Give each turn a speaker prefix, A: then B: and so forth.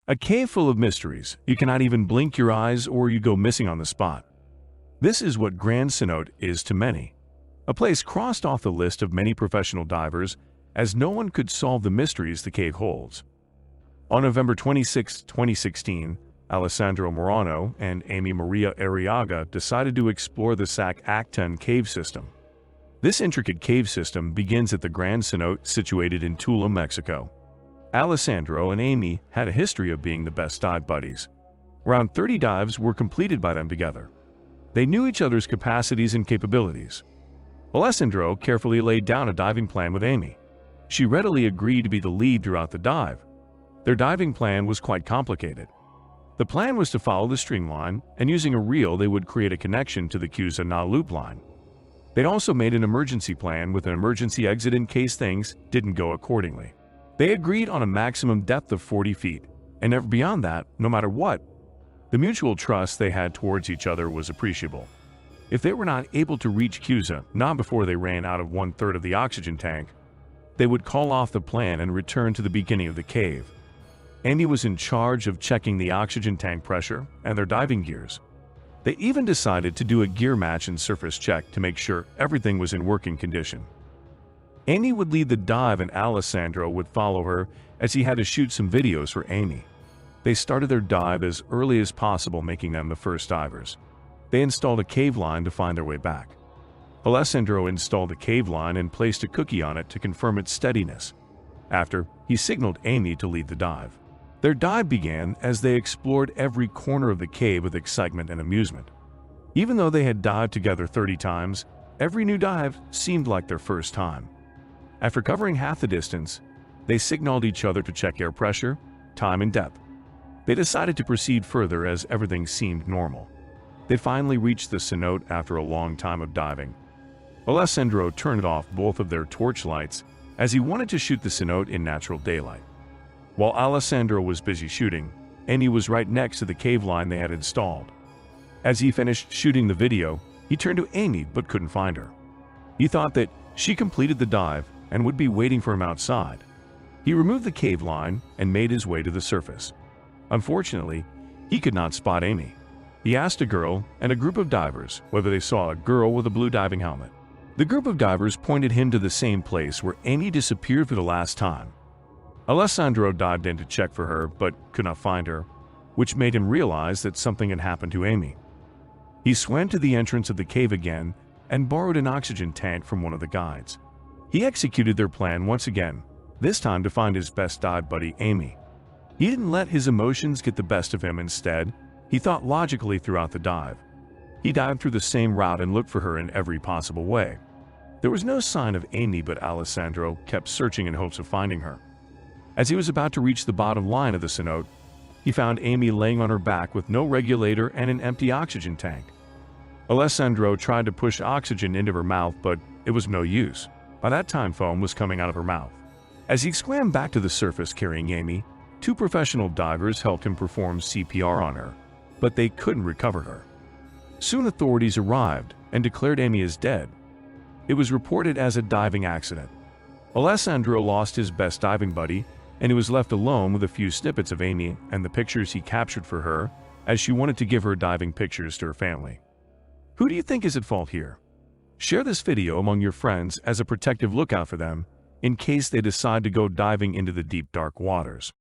A: A cave full of mysteries. You cannot even blink your eyes or you go missing on the spot. This is what Grand Cenote is to many. A place crossed off the list of many professional divers, as no one could solve the mysteries the cave holds. On November 26, 2016, Alessandro Morano and Amy Maria Arriaga decided to explore the Sac-Acton cave system. This intricate cave system begins at the Grand Cenote situated in Tula, Mexico. Alessandro and Amy had a history of being the best dive buddies. Around 30 dives were completed by them together. They knew each other's capacities and capabilities. Alessandro carefully laid down a diving plan with Amy. She readily agreed to be the lead throughout the dive. Their diving plan was quite complicated. The plan was to follow the streamline, and using a reel they would create a connection to the Cenote loop line. They'd also made an emergency plan with an emergency exit in case things didn't go accordingly. They agreed on a maximum depth of 40 feet, and never beyond that, no matter what. The mutual trust they had towards each other was appreciable. If they were not able to reach Cenote before they ran out of 1/3 of the oxygen tank, they would call off the plan and return to the beginning of the cave. Amy was in charge of checking the oxygen tank pressure and their diving gears. They even decided to do a gear match and surface check to make sure everything was in working condition. Amy would lead the dive and Alessandro would follow her as he had to shoot some videos for Amy. They started their dive as early as possible, making them the first divers. They installed a cave line to find their way back. Alessandro installed a cave line and placed a cookie on it to confirm its steadiness. After, he signaled Amy to lead the dive. Their dive began as they explored every corner of the cave with excitement and amusement. Even though they had dived together 30 times, every new dive seemed like their first time. After covering half the distance, they signaled each other to check air pressure, time, and depth. They decided to proceed further as everything seemed normal. They finally reached the Cenote after a long time of diving. Alessandro turned off both of their torch lights as he wanted to shoot the Cenote in natural daylight. While Alessandro was busy shooting, Amy was right next to the cave line they had installed. As he finished shooting the video, he turned to Amy but couldn't find her. He thought that she completed the dive and would be waiting for him outside. He removed the cave line and made his way to the surface. Unfortunately, he could not spot Amy. He asked a girl and a group of divers whether they saw a girl with a blue diving helmet. The group of divers pointed him to the same place where Amy disappeared for the last time. Alessandro dived in to check for her but could not find her, which made him realize that something had happened to Amy. He swam to the entrance of the cave again and borrowed an oxygen tank from one of the guides. He executed their plan once again, this time to find his best dive buddy, Amy. He didn't let his emotions get the best of him. Instead, he thought logically throughout the dive. He dived through the same route and looked for her in every possible way. There was no sign of Amy, but Alessandro kept searching in hopes of finding her. As he was about to reach the bottom line of the Cenote, he found Amy laying on her back with no regulator and an empty oxygen tank. Alessandro tried to push oxygen into her mouth, but it was no use. By that time, foam was coming out of her mouth. As he swam back to the surface carrying Amy, 2 professional divers helped him perform CPR on her, but they couldn't recover her. Soon authorities arrived and declared Amy as dead. It was reported as a diving accident. Alessandro lost his best diving buddy, and he was left alone with a few snippets of Amy and the pictures he captured for her, as she wanted to give her diving pictures to her family. Who do you think is at fault here? Share this video among your friends as a protective lookout for them in case they decide to go diving into the deep, dark waters.